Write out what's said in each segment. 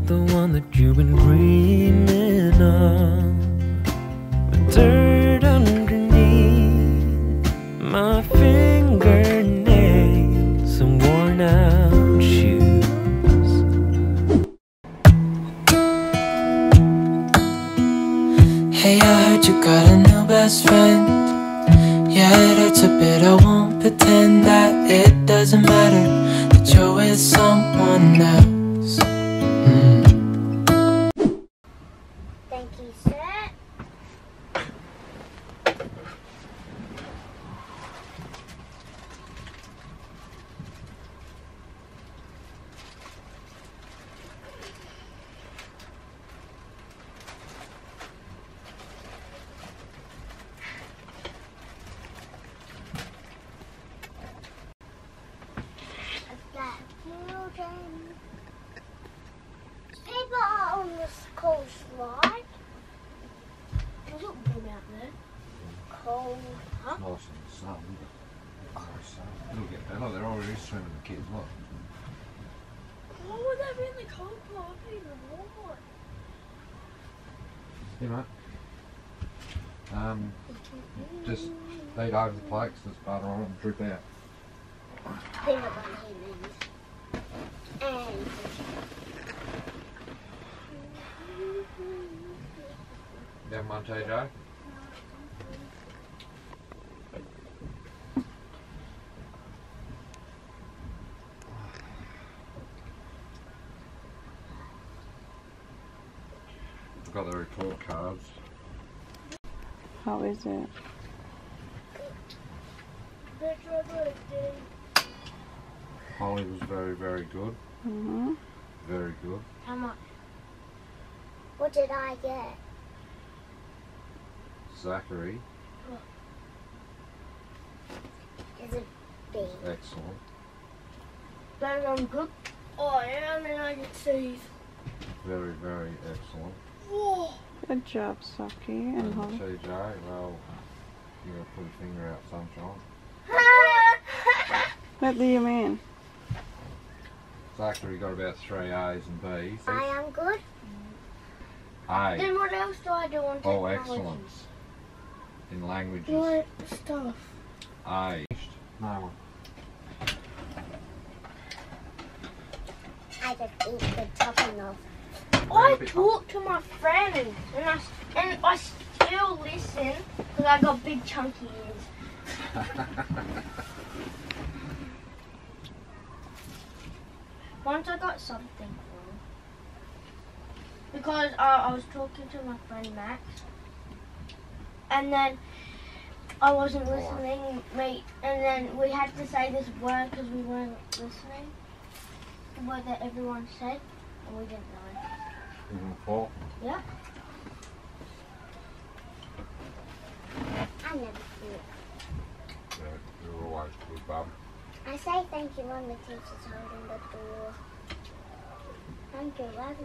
the one that you've been dreaming of, with dirt underneath my fingernails and worn out shoes. Hey, I heard you got a new best friend. Yeah, it hurts a bit, I won't pretend that it doesn't matter that you're with someone else. Thank you, sir. People are on this coastline. There's a boat out there. Cold, huh? Nice in the sun, isn't it? Nice sun. It'll get better. They're already swimming the kids. Look. What would that be in the cold part? I don't even know what. You know. Just feed over the plates, there's butter on it and drip out. Peanut butter mayonnaise. And You have one, TJ? I've got the report cards. How is it? Holly was very, very good. Mm-hmm. Very good. how much? What did I get? Zachary, Is it B? excellent. Then I'm good. Oh yeah, and then I get C's. Very, very excellent. Whoa. Good job, Saki and And Holly. TJ, well, you gotta put a finger out sunshine. What do you mean? Zachary got about 3 A's and B's. I am good. A. Then what else do I do on technology? Oh, excellence. In languages. What stuff? A. No one. I just eat the top enough. I talk to my friends and I still listen because I got big chunky ears. Once I got something wrong because I was talking to my friend Max and then I wasn't listening, mate, and then we had to say this word because we weren't listening. The word that everyone said and we didn't know. Four. Yeah. I never see it. Yeah, you're always good, bub. I say thank you when the teacher's holding the door. Thank you every time.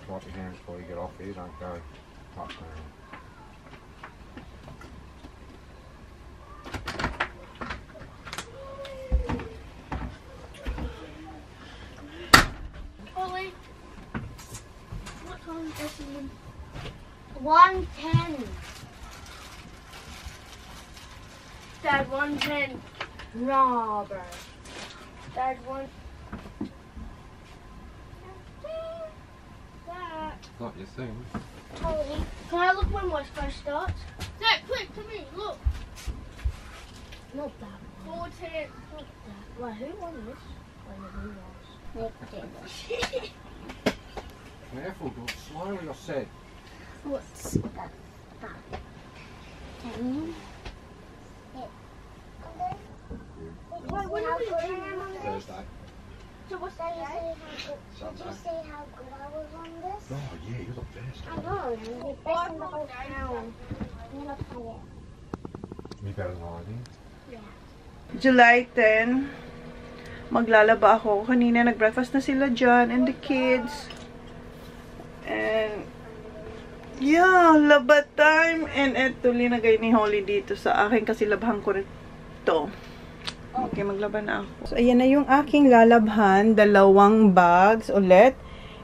Wipe your hands before you get off here, don't go up there. Ollie, what time is it? 1:10. Dad, 1:10. Nah, bro. Dad, 1. Dad. Not your thing. Ollie, can I look when West Coast starts? Dad, quick, to me, look. Not that one. 4:10. Not that. Wait, who won this? Wait, who was? Nick did. Careful, go slowly, I said. What's that? 10. Wait, when are we doing on this? Thursday. So what's that? Did you see how good I was on this? Oh yeah, you're the best. I know, I'm the best in the whole town. I'm gonna play it. You better than I think. Yeah. July 10. Maglalaba ako. Kanina nag-breakfast na sila dyan and the kids. And yeah, laba time. And eto, linagay ni Holly dito sa akin kasi labhan ko rin to. Okay, maglaban na ako. So, ayan na yung aking lalabhan. 2 bags ulit.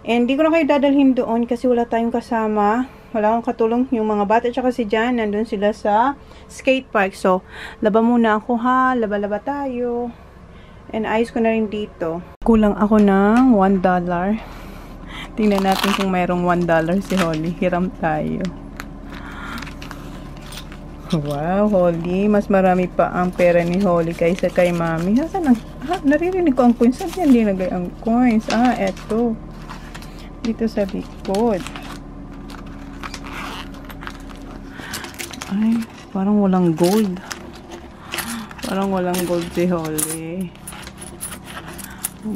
And di ko na kayo dadalhin doon kasi wala tayong kasama. Wala akong katulong. Yung mga bata tsaka si Jan, nandun sila sa skate park. So, laba muna ako ha. Laba-laba tayo. And ayos ko na rin dito. Kulang ako ng $1. Tingnan natin kung mayroong $1 si Holly. Hiram tayo. Wow, Holly. Mas marami pa ang pera ni Holly kaysa kay Mami. Nasaan ang... naririnig ko ang coins. Saan yan dinagay ang coins? Eto. Dito sa likod. Ay, parang walang gold. Parang walang gold si Holly.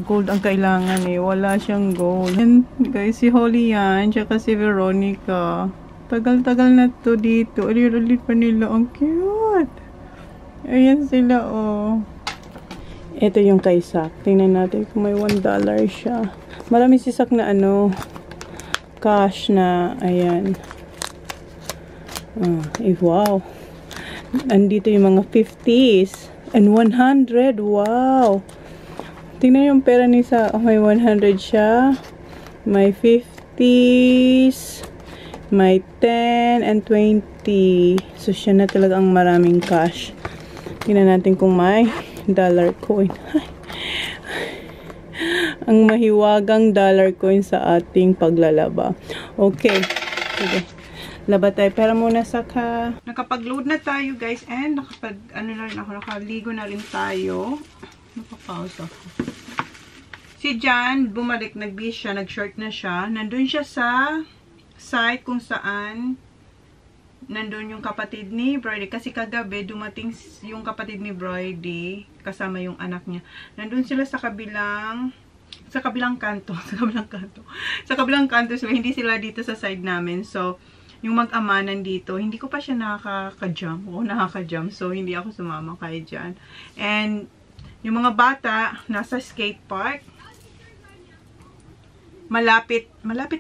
Gold ang kailangan eh. Wala siyang gold. And guys, si Holly yan. Tsaka si Veronica. Tagal-tagal na to dito. Ulit-ulit pa nila. Ang cute. Ayan sila, oh. Ito yung kay Sak. Tingnan natin kung may $1 siya. Marami si Sak na cash na, ayan. Wow. Andito yung mga 50s. And 100. Wow. Tingnan yung pera ni Sak. May 100 siya. May 50s. May 10 and 20. So, siya na talaga ang maraming cash. Tingnan natin kung may dollar coin. Ang mahiwagang dollar coin sa ating paglalaba. Okay. Sige. Laba tayo. Pero muna saka. Nakapag-load na tayo, guys. And na rin ako. Nakaligo na rin tayo. Nakapause ako. Si Jan, bumalik. Nag-bis siya. Nag-short na siya. Nandun siya sa site kung saan nandun yung kapatid ni Brody. Kasi kagabi, dumating yung kapatid ni Brody kasama yung anak niya. Nandun sila sa kabilang kanto. Sa kabilang kanto sila. Hindi sila dito sa side namin. So, yung mag-ama nandito. Hindi ko pa siya nakaka-jump. Nakaka-jump. So, hindi ako sumama kay Jan. And, yung mga bata, nasa skate park. Malapit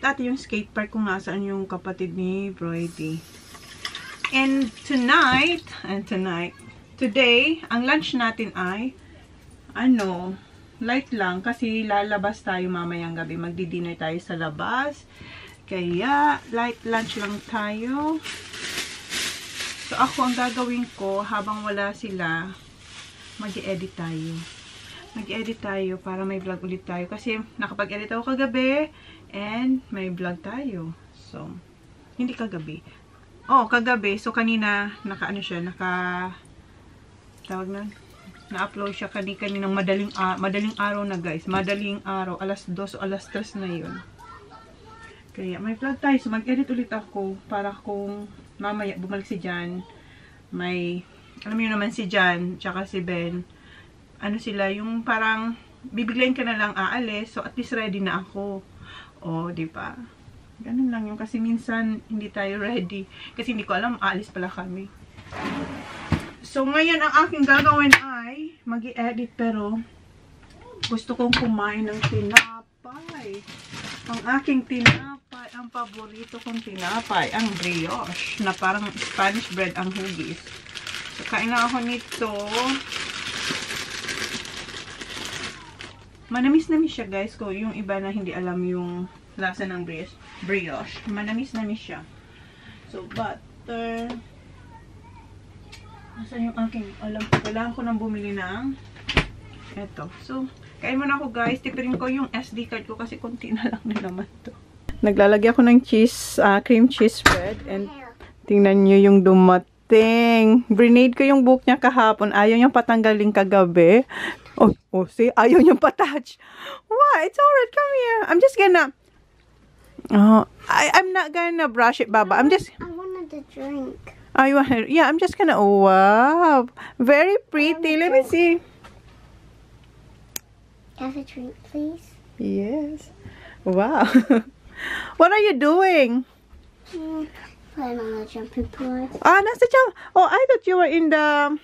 ate yung skate park kung nasaan yung kapatid ni Brody. And today, ang lunch natin ay, light lang kasi lalabas tayo mamayang gabi. Magdi-dinner tayo sa labas. Kaya, light lunch lang tayo. So, ako ang gagawin ko habang wala sila, mag-edit tayo. Mag-edit tayo para may vlog ulit tayo. Kasi nakapag-edit ako kagabi and may vlog tayo. So, hindi kagabi. Kagabi. So, kanina, na-upload siya kaninang madaling araw na, guys. Madaling araw. Alas 2 o alas 3 na yun. Kaya, may vlog tayo. So, mag-edit ulit ako para kung mamaya bumalik si Jan, alam niyo naman si Jan, tsaka si Ben, sila, yung parang bibiglayin ka na lang aalis, so at least ready na ako. Di ba? Ganun lang yung kasi minsan hindi tayo ready. Kasi hindi ko alam, aalis pala kami. So ngayon ang aking gagawin ay mag-i-edit pero gusto kong kumain ng tinapay. Ang aking tinapay, ang paborito kong tinapay, ang brioche, na parang Spanish bread ang hugis. So kain na ako nito. Manamis-namis siya, guys. Kung yung iba na hindi alam yung lasa ng brioche. Manamis-namis siya. So, butter. Nasaan yung aking, kailangan ko nang bumili ng eto. So, kain muna ako, guys. Tipirin ko yung SD card ko kasi konti na lang naman to. Naglalagay ako ng cream cheese spread. And tingnan nyo yung dumating. Brinade ko yung buhok niya kahapon. Ayaw niyang patanggalin kagabi. See? Ayaw niyang patouch. What? It's alright. Come here. I'm just gonna... I'm not gonna brush it, Baba. I wanted to drink. You want to... Yeah, I'm just gonna... Wow. Very pretty. Let me see. Have a drink, please. Yes. Wow. What are you doing? Playing on the jumping board. Nasa jump. I thought you were in the...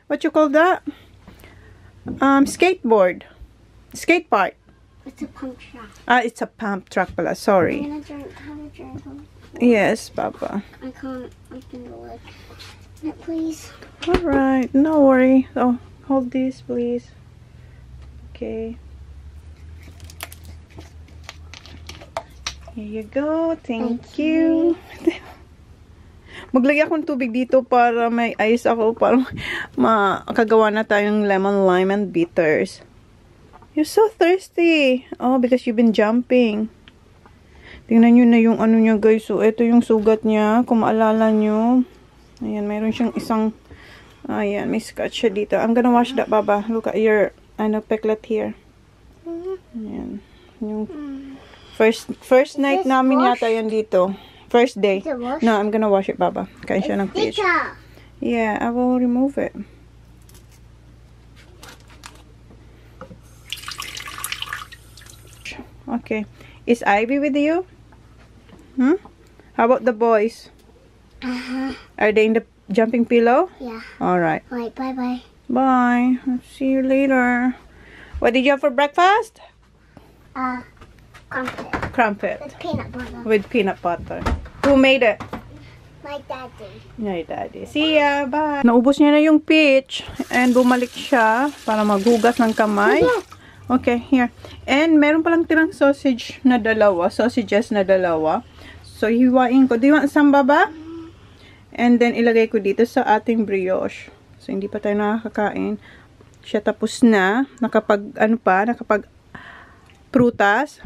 What you call that? Skateboard. Skate park. It's a pump truck. It's a pump truck pala. Sorry. Have a drink. Yes, Papa. I can't open the lid. No, please. Alright. No worry. Hold this, please. Okay. Here you go. Thank you. Maglagay akong tubig dito para may ice ako. Para makagawa na tayong lemon, lime, and bitters. You're so thirsty. Oh, because you've been jumping. Tingnan nyo na yung ano niya, guys. So, ito yung sugat niya. Kung maalala nyo. Ayan, mayroon siyang isang... Ayan, may scratch siya dito. I'm gonna wash that, Baba. Look at your, peklat here. Ayan. Yung first night namin yata yan dito. First day. No, I'm gonna wash it, Baba. Kain siya ng fish. Yeah, I will remove it. Okay. Is Ivy with you? How about the boys? Are they in the jumping pillow? Yeah. Alright. Alright, bye-bye. Bye. I'll see you later. What did you have for breakfast? Crumpet. Crumpet. With peanut butter. With peanut butter. Who made it? My daddy. My daddy. See ya. Bye. Naubos niya na yung peach. And bumalik siya para maghugas ng kamay. Okay, here. And meron palang tirang sausages na dalawa. So, hiwain ko. Do you want some, Baba? And then, ilagay ko dito sa ating brioche. So, hindi pa tayo nakakakain. Siya tapos na. Nakapag prutas.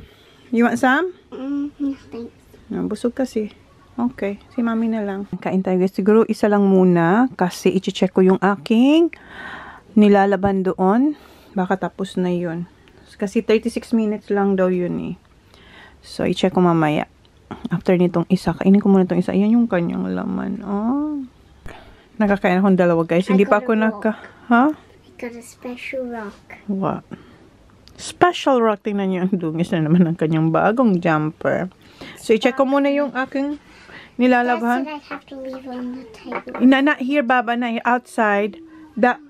You want some? No, thanks. Busog kasi. Okay. Si Mami na lang. Kain tayo, guys. Siguro isa lang muna. Kasi i-check ko yung aking nilalaban doon. Baka tapos na yun. Kasi 36 minutes lang daw yun eh. So, i-check ko mamaya. After nitong isa, kainin ko muna itong isa. Ayan yung kanyang laman. Oh. Nakakain akong dalawa, guys. Hindi pa ako Ha? I got a special rock. What? Special rock. Tingnan nyo. Ang dungis na naman ng kanyang bagong jumper. So, i-check ko muna yung aking nilalabhan. Dad said I'd have to leave it on the table. Not here, Baba. Na outside.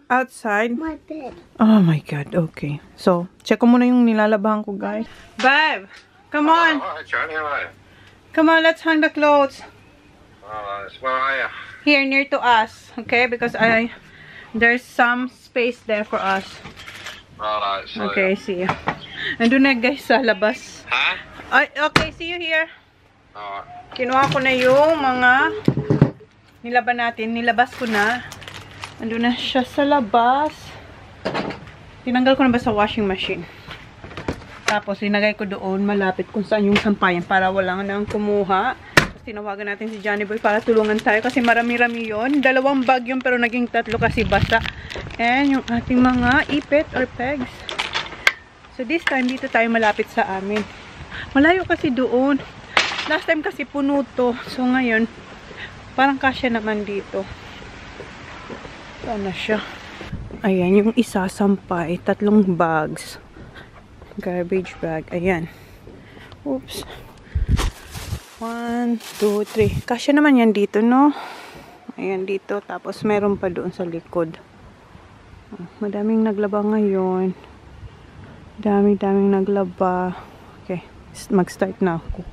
Outside. My bed. Oh my God. Okay. So, check ko muna yung nilalabahan ko, guys. Babe! Come on! Hi, Johnny, how are you? Come on, let's hang the clothes. Where are you? Here, near to us. Okay? Because there's some space there for us. Right, so... Okay, see you. Nandun na, guys, sa labas. Huh? Okay, see you here. Alright. Kinuha ko na yung mga nilaban natin. Nilabas ko na. Nandun na siya sa labas. Tinanggal ko na ba sa washing machine. Tapos, linagay ko doon malapit kung saan yung sampayan para wala nang kumuha. Tapos, tinawagan natin si Johnny Boy para tulungan tayo kasi marami-rami yun. 2 bag yun pero naging 3 kasi basa. And yung ating mga ipit or pegs. So, this time, dito tayo malapit sa amin. Malayo kasi doon. Last time kasi puno to. So, ngayon, parang kasya naman dito. Saan na siya? Ayan, yung isa sampay. 3 bags. Garbage bag. Ayan. Oops. 1, 2, 3. Kasya naman yan dito, no? Ayan, dito. Tapos, meron pa doon sa likod. Madaming naglaba ngayon. Daming naglaba. Okay. Mag-start na ako.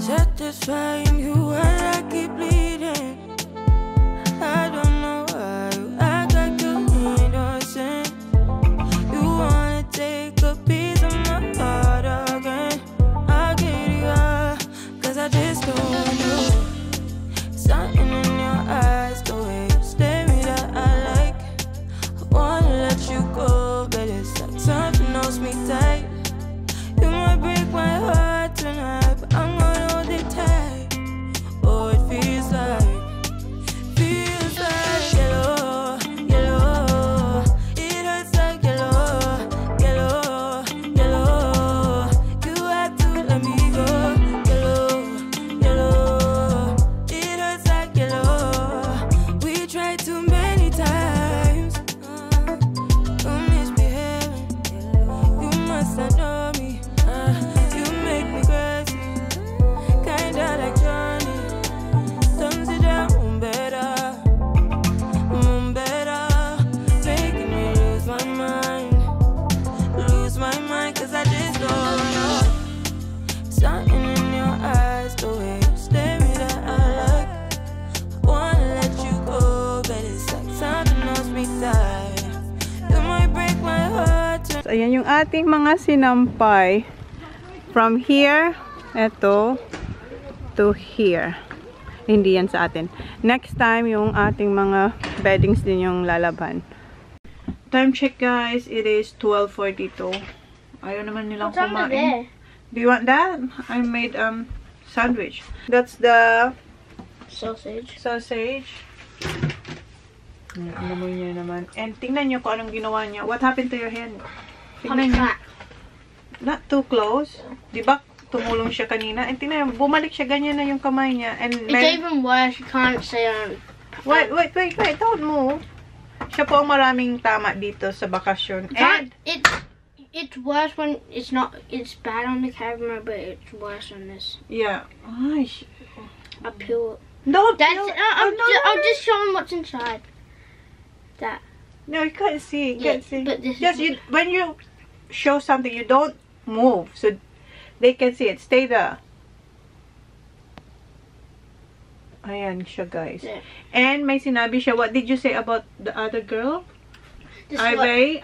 Satisfying you while I keep bleeding. I don't know why you act like you innocent. You wanna take a piece of my heart again. I'll get you up, cause I just don't know. Something in your eyes, the way you stare me that I like. I wanna let you go, but it's like something knows me tight. You might break my heart tonight, but I'm gonna hold it tight. ating mga sinampay. From here, eto, to here. Hindi yan sa atin. Next time, yung ating mga beddings din yung lalaban. Time check, guys. It is 12:42. Ayaw naman nilang kumain. Do you want that? I made sandwich. That's the sausage. Alam niya naman. And tingnan niyo kung anong ginawa niya. What happened to your hand? Tingnan niyo. Not too close. Diba tumulong siya kanina? And tingnan niyo, bumalik siya. Ganyan na yung kamay niya. And it's even worse. You can't say Wait. Don't move. Siya po ang maraming tama dito sa bakasyon. And it's worse when it's bad on the camera, but it's worse on this. Yeah. Ay, Up here. no, I'm just showing what's inside. That. No, you can't see. You can't see. But this when you show something, you don't move, so they can see it. Stay there. Ayan siya, guys. Yeah. And may sinabi siya. What did you say about the other girl? Ivy.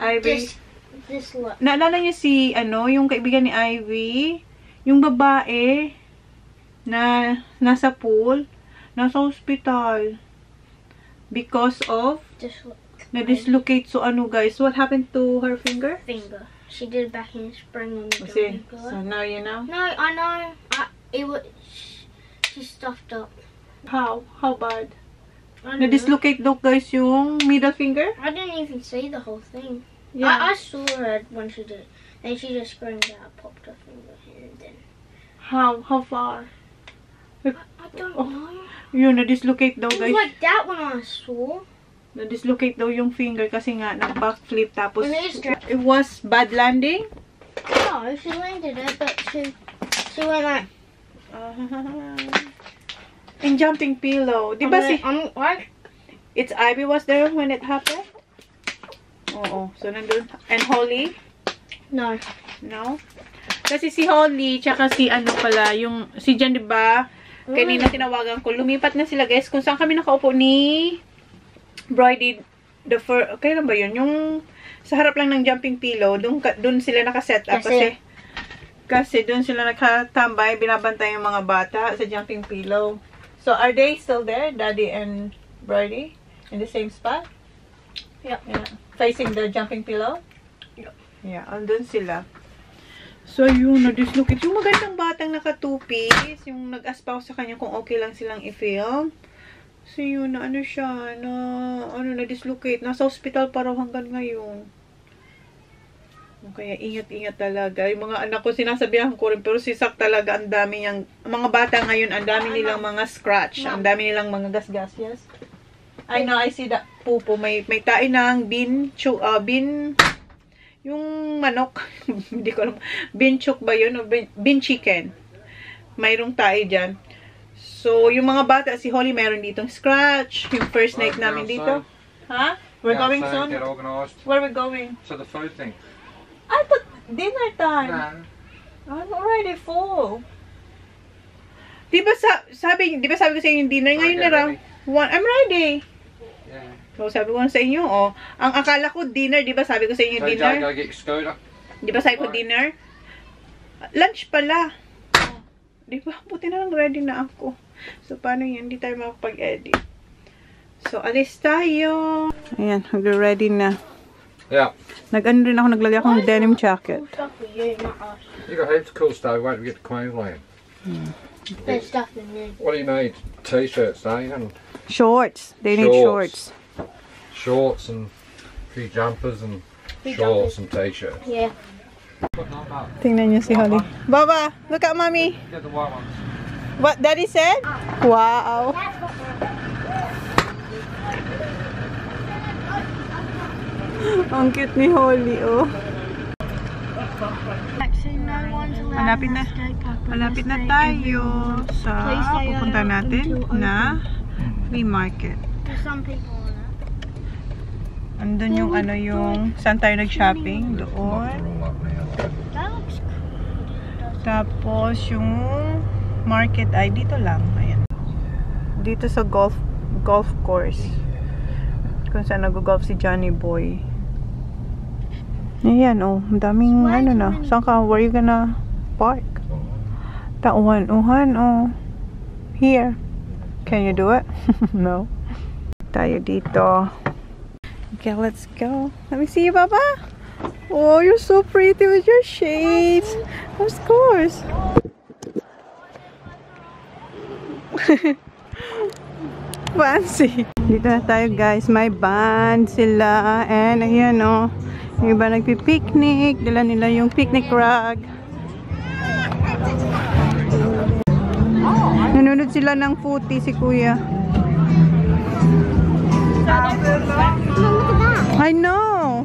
This look. Naalala niyo si, yung kaibigan ni Ivy? Yung babae na nasa pool, nasa hospital. Because of na-dislocate. So, guys? What happened to her finger? She did back in spring on the See, so now you know? No, I know. She stuffed up. How bad? Na-dislocate daw, guys, yung middle finger? I didn't even see the whole thing. Yeah. I saw her when she did. Then she just screamed out, popped her finger, and then. How far? I don't know. Yun, na-dislocate daw, guys. It was like that when I saw. Na-dislocate daw yung finger kasi nga nag-backflip tapos it was bad landing? No, she landed it, but she went like. In jumping pillow. Di ba it's Ivy was there when it happened? Oo. So, nandun. And Holly? No. No? Kasi si Holly, tsaka si si Jan, di ba? Kanina tinawagan ko. Lumipat na sila, guys. Kung saan kami nakaupo ni Brody, kailan ba yun? Yung sa harap lang ng jumping pillow, dun sila nakaset up. Kasi dun sila nakatambay, binabantay yung mga bata sa jumping pillow. So, are they still there, Daddy and Brody? In the same spot? Yeah. Facing the jumping pillow? Yeah. Yeah, andun sila. So, yun, na-dislocate. Yung magandang batang naka-two-piece, yung nag-aspaw sa kanya kung okay lang silang i-film. So, yun, na-dislocate. Nasa hospital pa raw hanggang ngayon. Kaya, ingat-ingat talaga. Yung mga anak ko, sinasabihan ko rin, pero si Sak talaga, ang dami niyang, mga bata ngayon, ang dami nilang mga scratch. Ang dami nilang mga gas-gas, yes? I know, I see that pupo. May tae ng yung manok. Hindi ko alam. Binchok ba yun? O bin chicken. Mayroong tae dyan. So, yung mga bata, si Holly mayroon ditong scratch. Yung first night namin dito. Huh? We're going soon? Get organized. Where are we going? To the food thing. I thought dinner time. No. I'm already full. Di ba sabi ko sa inyo yung dinner ngayon na raw? I'm ready. Yeah. So, sabi ko sa inyo, ang akala ko dinner, di ba sabi ko sa inyo dinner? Go get your scooter. Di ba sabi ko dinner? Lunch pala. Di ba? Buti na lang ready na ako. So, paano yan? Hindi tayo makapag-edit. So, alis tayo. Ayan, ready na. Yeah. Nag-ano rin ako, naglagay akong denim jacket. You got heaps of cool stuff. Wait till we get to Queensland. There's stuff in there. What do you need? T-shirts, don't you? Shorts. They need shorts. Shorts and a few jumpers and shorts and T-shirts. Yeah. Tingnan niyo si Holly. Baba, look at mommy. Get the white ones. What Daddy said? Wow. Ang cute ni Holly, oh. Malapit na tayo sa pupunta natin na flea market. Andun yung yung saan tayo nag-shopping doon. Tapos yung market ay dito lang. Ayan. Dito sa golf course. Kung saan nag-golf si Johnny Boy. Ayan, oh. Daming, ano na. Saan ka? Where you gonna park? Tauhan, oh. Here. Can you do it? No. Tayo dito. Okay, let's go. Let me see you, Baba. Oh, you're so pretty with your shades. Of course. Fancy. Dito na tayo, guys. May band sila. And ayan, oh. Yung iba nagpipiknik. Dala nila yung picnic rug. Nanonood sila ng footy si Kuya. I know.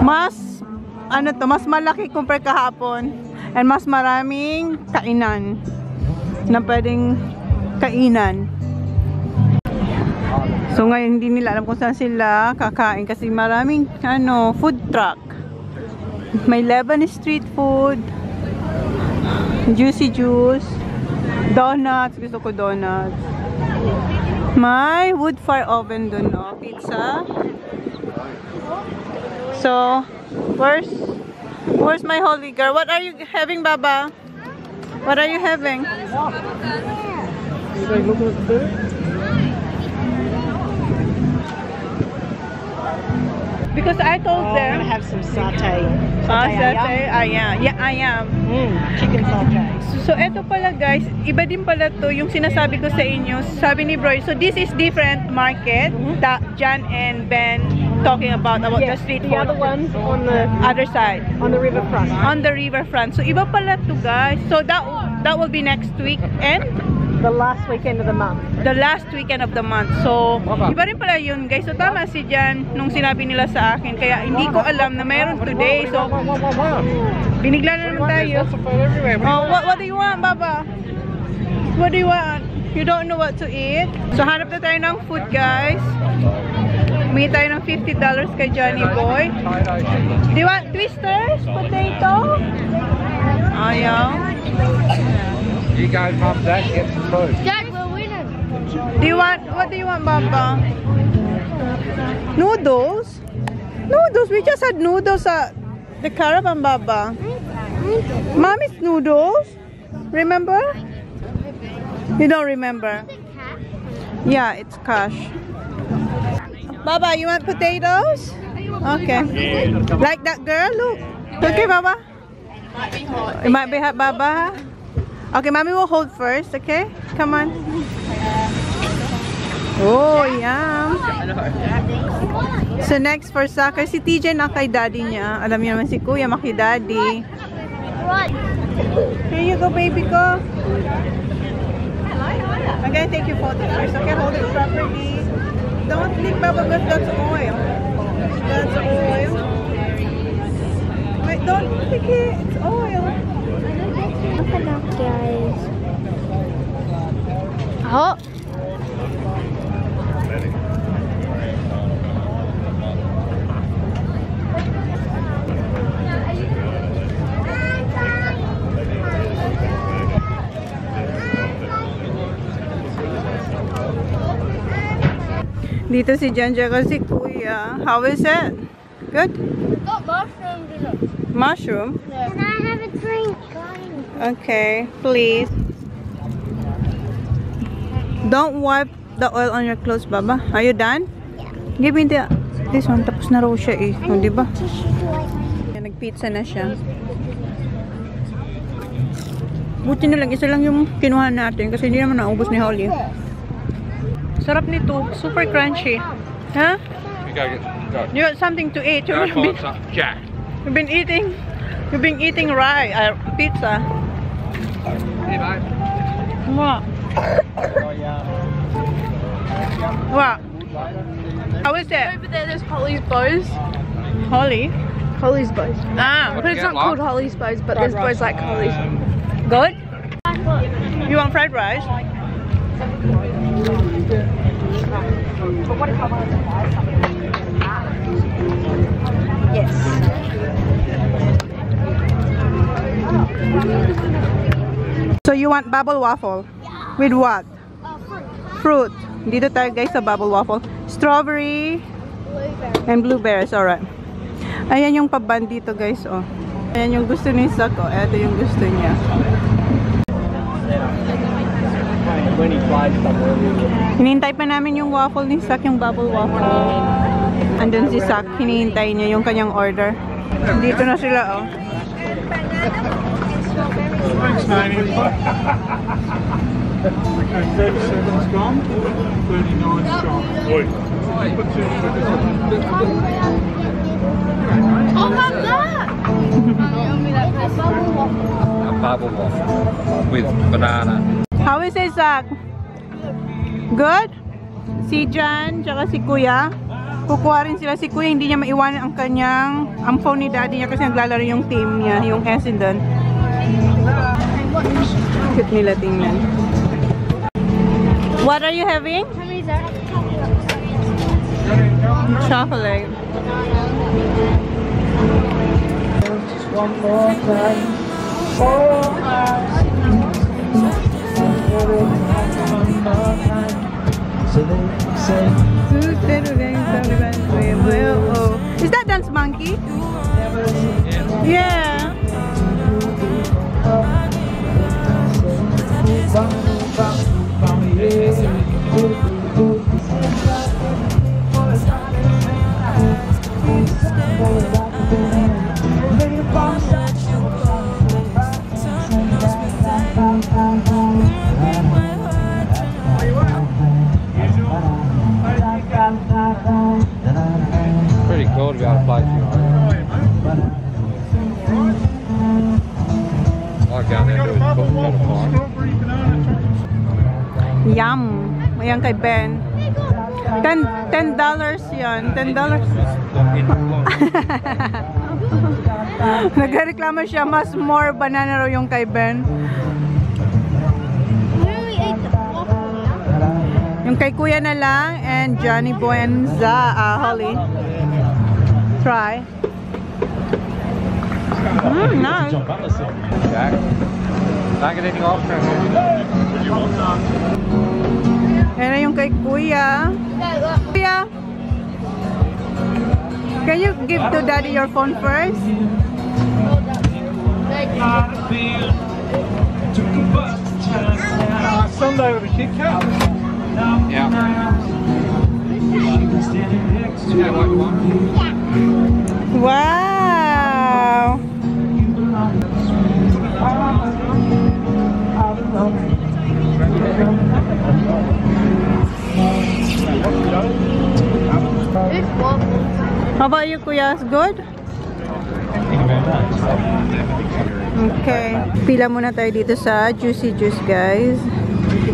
Mas, ano to, mas malaki compare kahapon. And mas maraming kainan na pwedeng kainan. So ngayon hindi nila alam kung saan sila kakain kasi maraming ano, food truck. May Lebanese street food, juicy juice, donuts, gusto ko donuts. May wood fire oven dun, no? Pizza. So, where's my holy girl? What are you having, Baba? What are you having? Because I told them. I'm gonna have some satay. Satay. Yeah, I am. Chicken satay. So, eto pala guys, iba din pala to yung sinasabi ko sa inyo. Sabi ni Bro, so this is different market that Jan and Ben talking about the street food. The other one's on the other side. On the riverfront. On the riverfront. So, iba pala to guys. So, that will be next week and the last weekend of the month. The last weekend of the month. So, iba rin pala yun guys. So, tama si Jan nung sinabi nila sa akin. Kaya hindi ko alam na meron today. So, binigla na naman tayo. Oh, what do you want, Baba? What do you want? You don't know what to eat? So, hanap na tayo ng food guys. Humingi tayo ng $50 kay Johnny Boy. Do you want twisters? Potato? Ayaw. You go, Mum, Dad, get some food. Dad, we're winning. What do you want, Baba? Noodles? Noodles? We just had noodles at the Caravan, Baba. Mommy's noodles? Remember? You don't remember? Yeah, it's cash. Baba, you want potatoes? Okay. Like that girl? Look. Okay, Baba? It might be hot, Baba. Okay, Mommy will hold first, okay? Come on. Oh, yum. So next for soccer, si TJ na kay daddy niya. Alam niyo naman si Kuya maki daddy. Here you go, baby ko. I'm gonna take your photo first, okay? Hold it properly. Don't lick, Baba, because that's oil. That's oil. Wait, don't lick it. It's oil. Look at that, guys. Oh. Dito si Janja kasi Kuya. How is it? Good? Got mushrooms in it. Mushroom? Yeah. Can I have a drink? Okay, please. Don't wipe the oil on your clothes, Baba. Are you done? Yeah. Give me this one. Tapos na raw siya eh. O, diba? Tissue to wipe. Nagpizza na siya. Buti na lang. Isa lang yung kinuha natin kasi hindi naman naubos ni Holly. Sarap nito. Super crunchy. Huh? You go get go. You want something to eat? Go find some Jack. We've been eating pizza. Here, mate. What? What? How is it? Over there, there's Holly's Bows. Holly? Holly's Bows. Ah, But it's not called Holly's Bows, but there's bows like Holly's. good? You want fried rice? Yes. So you want bubble waffle? With what? Fruit. Dito tayo guys sa bubble waffle. Strawberry, And blueberries, alright. Ayan yung paban dito guys, oh. Ayan yung gusto ni Zach, oh. Ito yung gusto niya. Hinihintay pa namin yung waffle ni Zach, yung bubble waffle. Andun si Zach, hinihintay niya yung kanyang order. Dito na sila, oh. 37's gone, 39's gone. Oh my god! A bubble waffle with banana. How is it, Zach? Good? Si Jan, tsaka si Kuya. Kukuha rin sila si Kuya. Hindi niya maiwanan ang phone ni Daddy niya kasi naglalaro yung team niya, yung Essendon. Cute nila tingnan. What are you having? Chocolate. Just one more time. So they say, is that Dance Monkey? Yeah. Pretty cool to be able to play through. I'll go down there and do his foot kind of fine. Yum. Ayan kay Ben. $10 yan. $10. Nagreklamo siya, mas more banana raw yung kay Ben. Yung kay Kuya na lang, and Johnny Boy and Holly. Try. Nice. Jack, not get any off from here. Yan na yung kay Kuya. Kuya, can you give to Daddy your phone first? Sunday with a Kit Kat. Yeah. Yeah, what you want? Wow. How about you, Kuya? It's good? Okay. Pila muna tayo dito sa Juicy Juice, guys.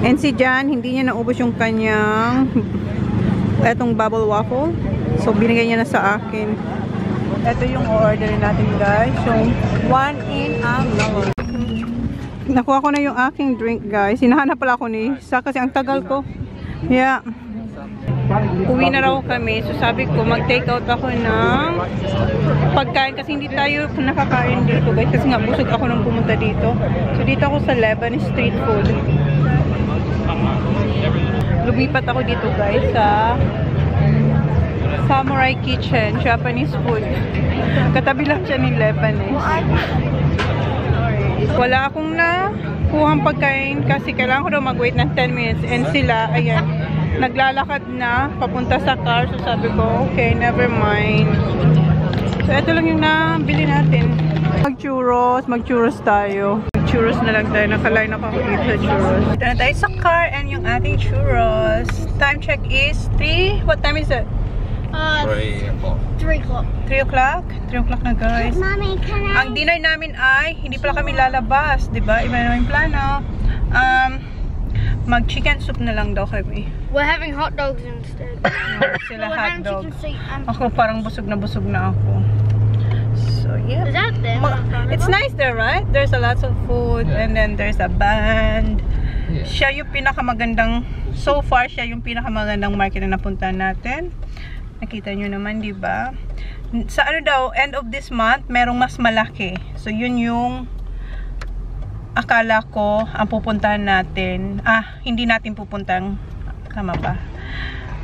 And si Jan, hindi niya naubos yung kanyang etong bubble waffle. So, binigay niya na sa akin. Ito yung order natin, guys. So, 1 in a melon. Nakuha ko na yung aking drink, guys. Hinahanap pala ako ni Isa kasi ang tagal ko. Yeah. Uwi na raw kami. So, sabi ko, mag-take out ako ng pagkain kasi hindi tayo nakakain dito, guys. Kasi nga, busog ako nung pumunta dito. So, dito ako sa Lebanese street food. Lumipat ako dito, guys, sa Samurai Kitchen, Japanese food. Katabi lang siya ni Lebanese. Wala akong nakuhang pagkain kasi kailangan ko daw mag-wait ng 10 minutes. And sila, ayan, naglalakad na papunta sa car. So sabi ko, okay, never mind. So ito lang yung nabili natin. Mag-churros tayo. Churros na lang tayo. Nakaline ako dito sa churros. Dito na tayo sa car and yung ating churros. Time check is 3. What time is it? 3 o'clock. 3 o'clock? 3 o'clock na, guys. Mommy, can I? Ang dinner namin ay, hindi pala kami lalabas, diba? Iba na yung plano. Mag-chicken soup na lang daw kami. We're having hot dogs instead. Sila We're having hotdog. chicken soup. Ako parang busog na ako. So, yeah. Is that there? It's nice there, right? There's a lots of food and then there's a band. Yeah. Siya yung pinakamagandang, so far, siya yung pinakamagandang market na napuntahan natin. Nakita nyo naman, di ba? Sa ano daw, end of this month, merong mas malaki. So, yun yung akala ko ang pupuntahan natin. Hindi natin pupuntahan. Tama ba?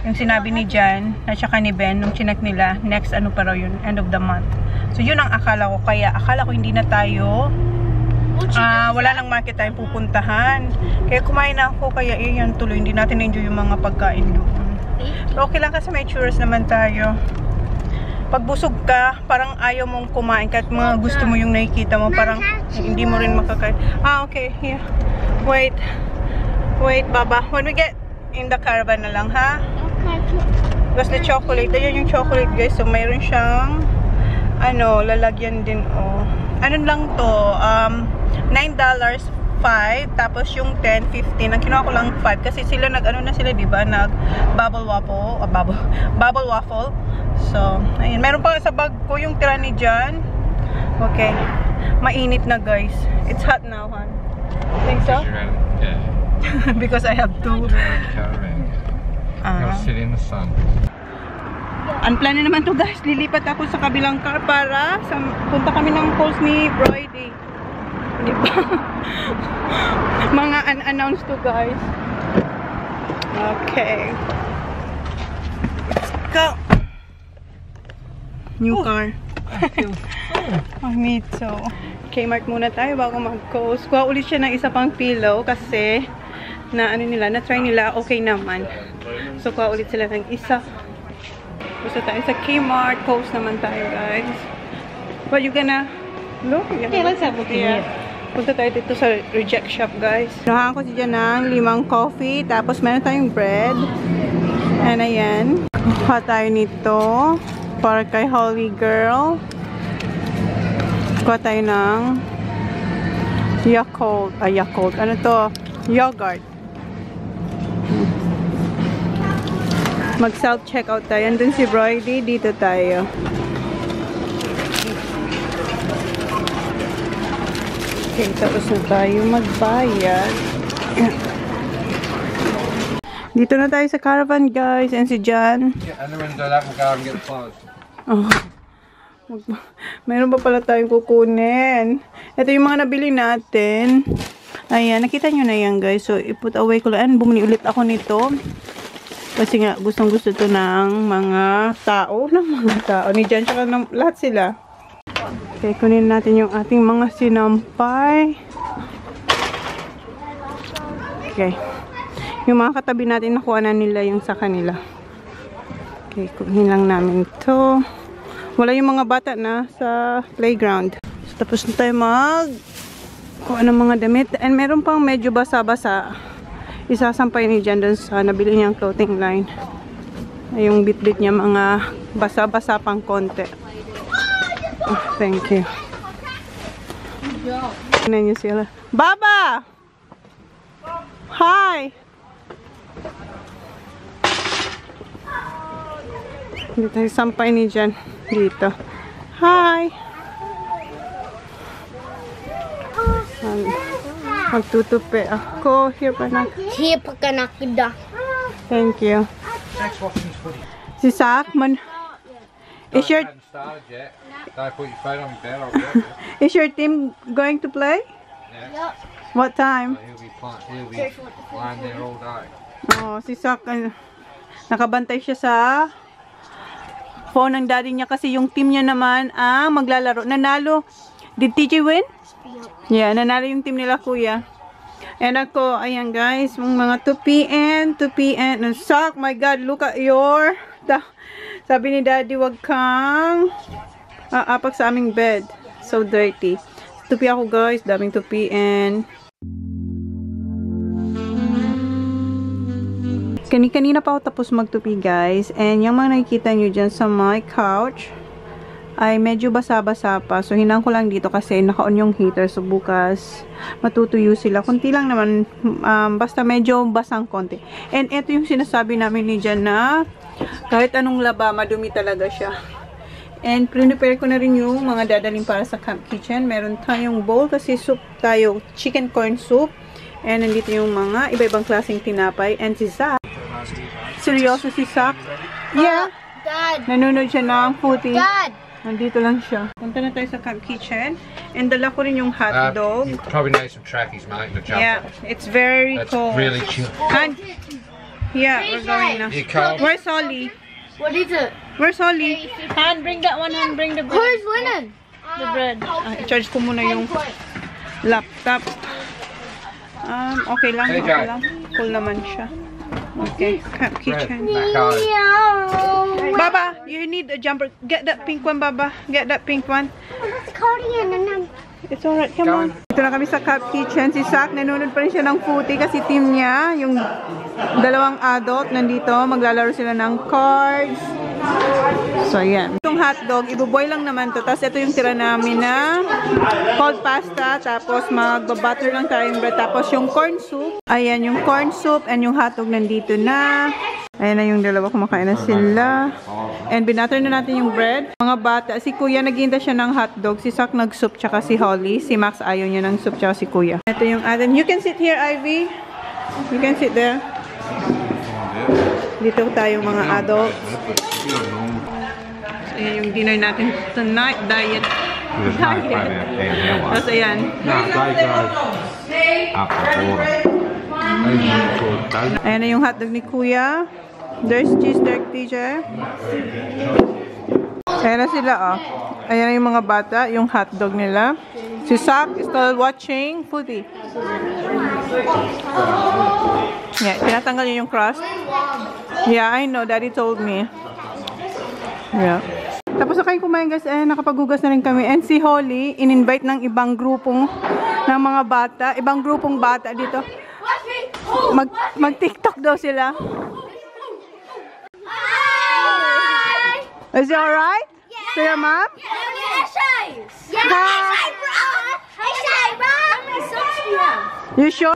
yung sinabi ni Jan at saka ni Ben nung chinek nila, next ano pa raw yun, end of the month. So yun ang akala ko, kaya akala ko hindi na tayo wala nang market tayong pupuntahan. Kaya kumain na ako, kaya yan tuloy, hindi natin enjoy yung mga pagkain doon. Pero okay lang kasi may churros naman tayo. Pag busog ka, parang ayaw mong kumain kahit mga gusto mo yung nakikita mo, parang hindi mo rin makakain. Okay, here. Wait, Baba. When we get in the caravan na lang, ha? Because the chocolate, ayun yung chocolate, guys. So, mayroon siyang, lalagyan din, ano lang to, $9, 5, tapos yung 10, 15. Ang kinuha ko lang 5 kasi sila diba, bubble waffle. So, ayun, meron pa sa bag ko yung tira ni Jan. Okay. Mainit na, guys. It's hot now, hon. Think so? Yeah. Because I have to. You'll sit in the sun. Ang plano naman to, guys, lilipat ako sa kabilang car para punta kami ng calls ni Brody. Di ba? Mga unannounced to, guys. Okay. Let's go. New car. Me too. Kmart muna tayo bago mag-coast. Kuha ulit siya ng isa pang pillow kasi na-try nila, okay naman. So, kuha ulit sila ng isa. Gusto tayo sa Kmart. Coast naman tayo, guys. What you gonna look? Okay, let's have a look here. Punta tayo dito sa reject shop, guys. Nahaan ko siya ng 5 coffee. Tapos, meron tayong bread. And ayan. Kuha tayo nito. Para kay Holy Girl. Kuha tayo ng Yakult. Yakult. Ano to? Yogurt. Mag self-checkout tayo. Andun si Brody. Dito tayo. Okay, tapos na tayo magbayad. Dito na tayo sa Caravan, guys. And si Jan. And then that will go and get the clothes. Oh. Mayroon pa pala tayong kukunin. Ito yung mga nabili natin. Ayan, nakita nyo na yan, guys. So, i-put away ko lang. Bumili ulit ako nito. Kasi nga, gustong-gusto to ng mga tao. Ni Jan, tsaka ng lahat sila. Okay, kunin natin yung ating mga sinampay. Okay. Yung mga katabi natin, nakuha na nila yung sa kanila. Okay, kunin lang namin to. Wala yung mga bata na sa playground. So, tapos na tayo kuha ng mga damit. And meron pang medyo basa-basa. Isasampay ni Jan dun sa nabili niyang clothing line. Yung bit-bit niya mga basa-basa pang konti. Oh, thank you. Tignan niyo sila. Baba! Hi! Dito tayo sampay ni Jan. Dito. Hi! Magtutupi ako. Here pa na. Here pa ka nakida. Thank you. Next watching this footy. Si Sak, is your I haven't started yet. Don't put your phone on your bed. I'll get it. is your team going to play? Yeah. What time? He'll be lying there all day. Oh, si Sak, nakabantay siya sa phone ng daddy niya kasi yung team niya naman ang maglalaro. Nanalo. Did TJ win? Yeah, nanalo yung team nila, kuya. And ako, ayan guys, mga 2 p.m. And Sak, my God, look at your... Sabi ni daddy, wag kang apak sa aming bed. So dirty. Tupi ako, guys. Daming tupi and... Kanina pa ako tapos magtupi, guys. And yung mga nakikita nyo dyan sa my couch ay medyo basa-basa pa. So, hinang ko lang dito kasi naka-on yung heater. So, bukas matutuyo sila. Kunti lang naman. Basta medyo basang konti. And ito yung sinasabi namin ni Jan na kahit anong laba, madumi talaga siya. And prepare ko na rin yung mga dadaling para sa camp kitchen. Meron tayong bowl kasi soup tayo. Chicken corn soup. And nandito yung mga iba-ibang klaseng tinapay. And si Sak. Seryoso si Sak? Yeah. Dad. Nanonood siya ng footy. Dad. Nandito lang siya. Punta na tayo sa camp kitchen. And dala ko rin yung hot dog. You probably need some trackies, mate, in the jumper. Yeah, it's very That's cold. really chill. And Yeah, we're going now. You can't. Where's Holly? What is it? Where's Holly? Han, bring that one. Han, bring the bread. Who's winning? The bread. I-charge ko muna yung laptop. Okay lang. Hey, Okay lang. Cool naman siya. Okay. Kitchen. Baba, you need a jumper. Get that pink one, Baba. Get that pink one. Let's call in. It's alright, come on. Ito na kami sa Cup Kitchen. Si Zach, nanonood pa rin siya ng footy kasi team niya, yung dalawang adult, nandito. Maglalaro sila ng cards. So, yan. Itong hotdog, ibuboy lang naman to. Tapos, ito yung tira namin na cold pasta. Tapos, magbabutter lang tayong bread. Tapos, yung corn soup. Ayan, yung corn soup and yung hotdog nandito na. Ayan na yung dalawa, kumakain na sila. And binatter na natin yung bread. Mga bata, si Kuya naghinda siya ng hotdog. Si Sak nag-soup, tsaka si Holly. Si Max ayaw niya ng soup, tsaka si Kuya. Ito yung atin. You can sit here, Ivy. You can sit there. Dito tayong mga adults. So, ayan yung dinner natin tonight. Diet. Tapos ayan. Ayan na yung hotdog ni Kuya. There's cheese there, teacher. Ayan na sila, oh. Ayan na yung mga bata, yung hotdog nila. Si Sak is still watching footy. Yeah, tinatanggal niya yung crust. Yeah, I know. Daddy told me. Yeah. Tapos na kayong kumain, guys. Nakapaghugas na rin kami. And si Holly, in-invite ng ibang grupong ng mga bata. Ibang grupong bata dito. Mag-TikTok daw sila. Is it alright? Yeah. To your mom? Yeah. You sure?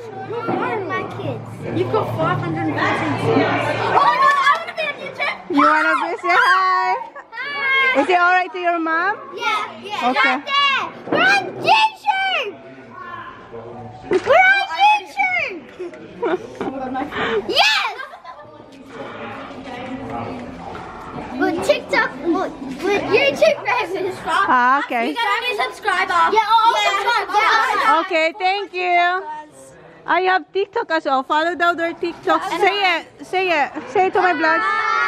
My kids. You've got 514. Oh, I want to be a teacher. You wanna be say hi? Hi. Is it alright to your mom? Yeah. Okay. We're on teacher. We're on teacher. Yes. With TikTok, with YouTube famous. Okay. You got a new subscriber. Yeah, subscribe. Yeah. Okay, thank you. I have TikTok as well. Follow down their TikTok. Say it. Say it. Say it to my vlog.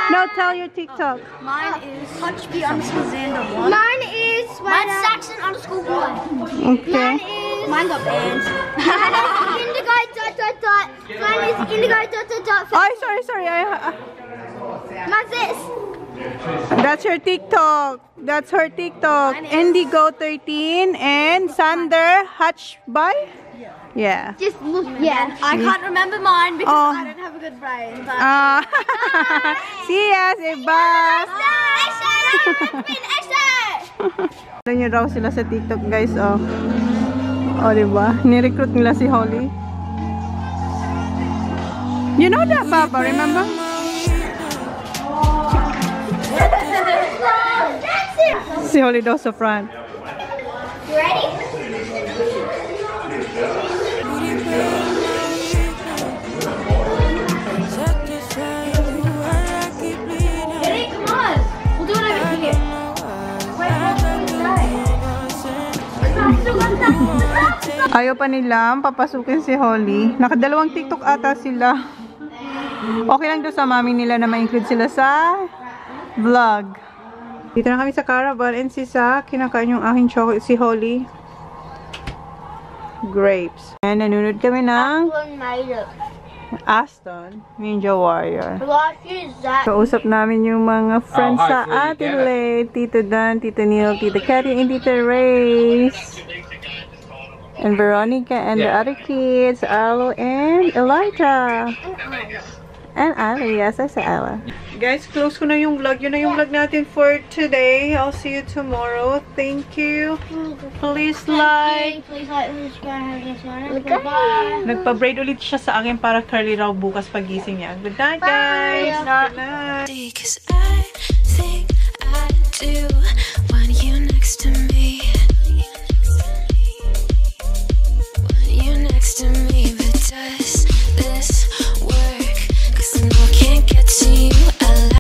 No, tell your TikTok. Mine is HB_Xander1. Mine is Saxon_boy. Okay. Mine got banned. Indigo ... Mine is Indigo ... Oh, sorry. Mine's this. That's her TikTok. That's her TikTok. Indigo13 and Sander Hatch by? Yeah. Just look. Yeah. I can't remember mine because Oh. I don't have a good brain. But See ya, say bye. Alam niyo raw sila sa TikTok, guys. Oh, diba? Ni-recruit nila si Holly. You know that, Papa? Remember? Si Holly daw sa front. You ready? Ready? Come on. We'll do it over here. Ayaw pa nila papasukin si Holly. Nakadalawang TikTok ata sila. Okay lang daw sa mami nila na ma-include sila sa vlog. Dito na kami sa Caravan and si Zach, kinakain yung aking chocolate, si Holly. Grapes. And nanonood kami ng Aston Ninja Warrior. Kausap namin yung mga friends sa Adelaide. Tito Dan, Tito Neil, Tito Cathy, and Tito Race. And Veronica and the other kids, Alo and Elijah. And Ala, yes, I said Ala. Guys, close ko na yung vlog. Yun na yung vlog natin for today. I'll see you tomorrow. Thank you. Please like. Please like, subscribe. Bye. Nagpa-braid ulit siya sa akin para curly raw bukas pagising niya. Good night, guys. Good night. 'Cause I think I do want you next to me.